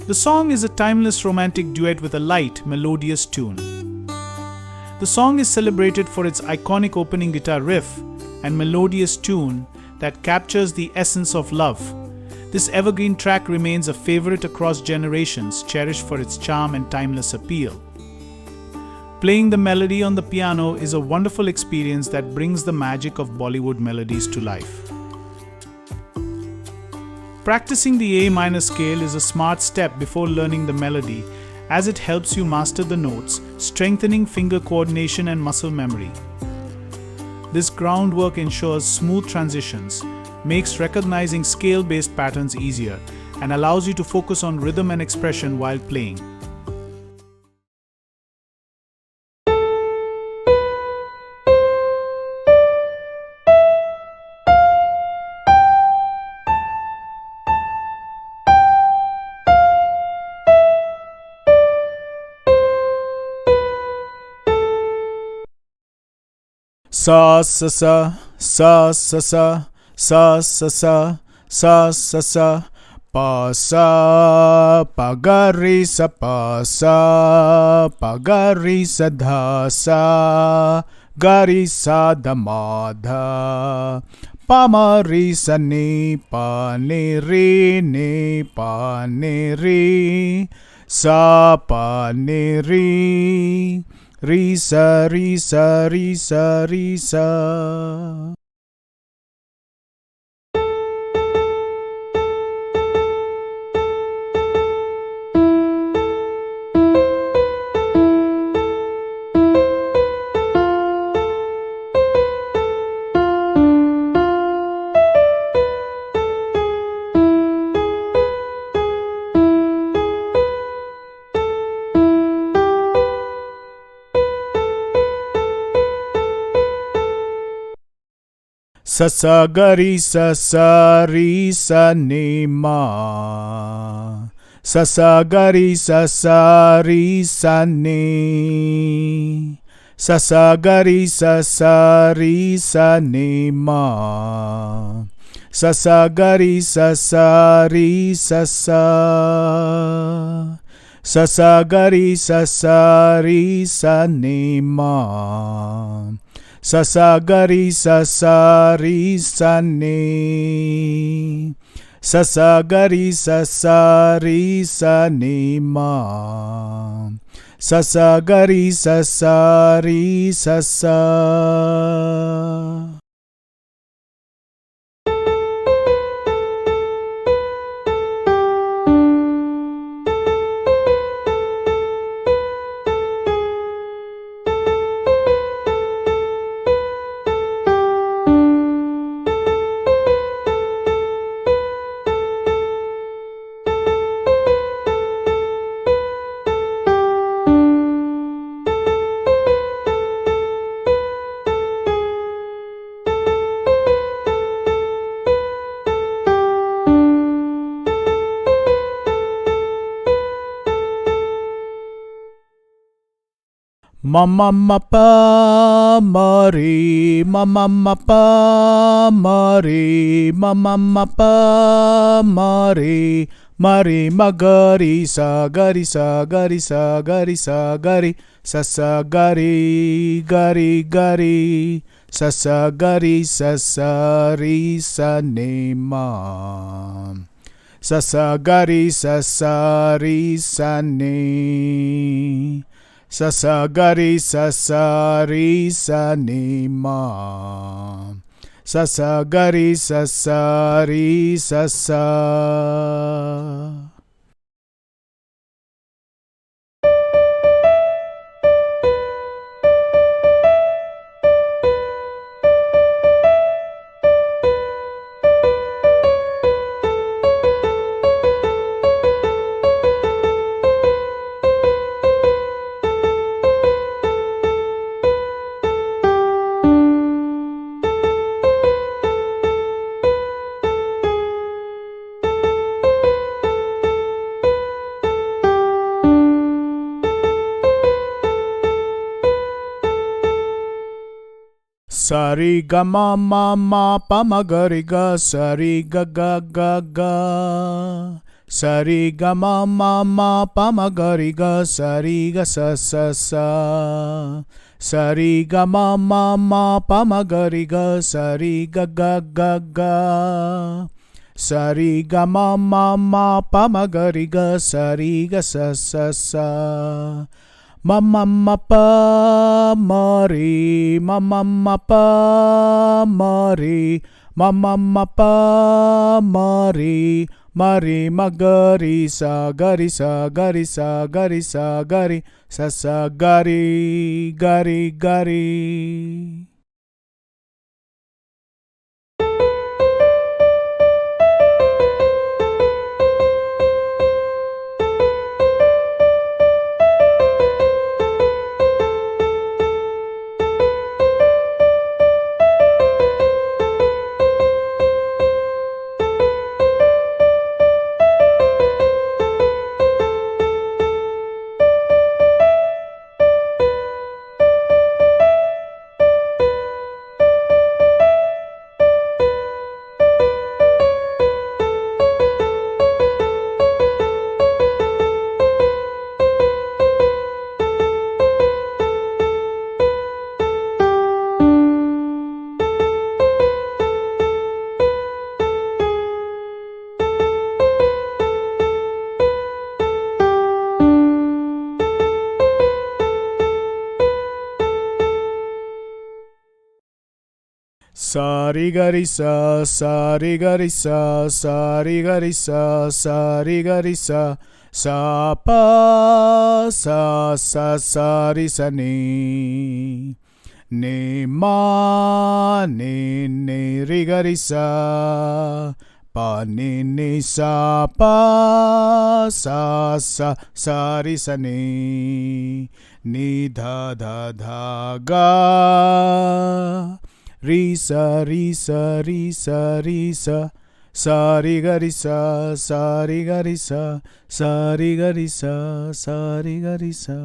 The song is a timeless romantic duet with a light, melodious tune. The song is celebrated for its iconic opening guitar riff and melodious tune that captures the essence of love. This evergreen track remains a favorite across generations, cherished for its charm and timeless appeal. Playing the melody on the piano is a wonderful experience that brings the magic of Bollywood melodies to life. Practicing the A minor scale is a smart step before learning the melody, as it helps you master the notes, strengthening finger coordination and muscle memory. This groundwork ensures smooth transitions, makes recognizing scale-based patterns easier, and allows you to focus on rhythm and expression while playing. Sa sa sa sa sa sa sa sa sa sa sa sa pa sa pa ga re sa pa sa dha sa ga re sa da ma dha pa ma re sa ne pa ne re sa pa ne re Risa, risa, risa, risa. Sa sa ga ri sa ne ma. Sa sa ga ri sa ne. Sa sa ga ri sa ne ma. Sa sa ga ri sa sa. Sa sa ga ri sa ne ma. Sa sa ga ri sa ne. Sa sa ga ri sa ne ma. Sa sa ga ri sa sa. Mama ma pa ma re, mama ma pa ma re, mama ma pa ma re, ma ga ri sa ga ri sa ga ri sa ga ri sa ga ri sa sa ga ri ga ri sa sa ga ri sa ne ma. Sa sa ga ri sa ne. Sa sa ga ri sa ne ma. Sa sa ga ri sa sa. Sari ga ma ma ma pa ma ga ri ga sari ga ga ga ga. Sari ga ma ma ma pa ma ga ri ga sari ga sa sa sa. Sari ga ma ma ma pa ma ga ri ga sari ga ga ga ga. Sari ga ma ma ma pa ma ga ri ga sari ga sa sa sa. Ma ma ma pa ma re ma ma ma pa ma re ma ma ma pa ma re ma re ma ga ri sa ga ri sa ga ri sa ga ri sa ga ri sa sa ga ri ga ri ga ri. Sari ga ri sa sari ga ri sa sari ga ri sa sari ga ri sa sa pa sa sa sa ri sa ni. Ni ma ni ri ga ri sa pa ni sa pa sa sa sa ri sa ni dha dha dha ga. Ri sa ri sa ri sa ri sa sa ri ga ri sa sa ri ga ri sa sa ri ga ri sa sa ri ga ri sa.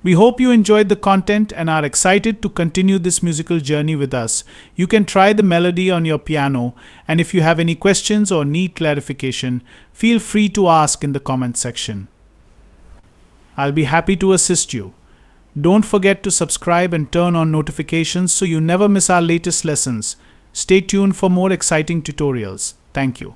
We hope you enjoyed the content and are excited to continue this musical journey with us. You can try the melody on your piano, and if you have any questions or need clarification, feel free to ask in the comment section. I'll be happy to assist you. Don't forget to subscribe and turn on notifications so you never miss our latest lessons. Stay tuned for more exciting tutorials. Thank you.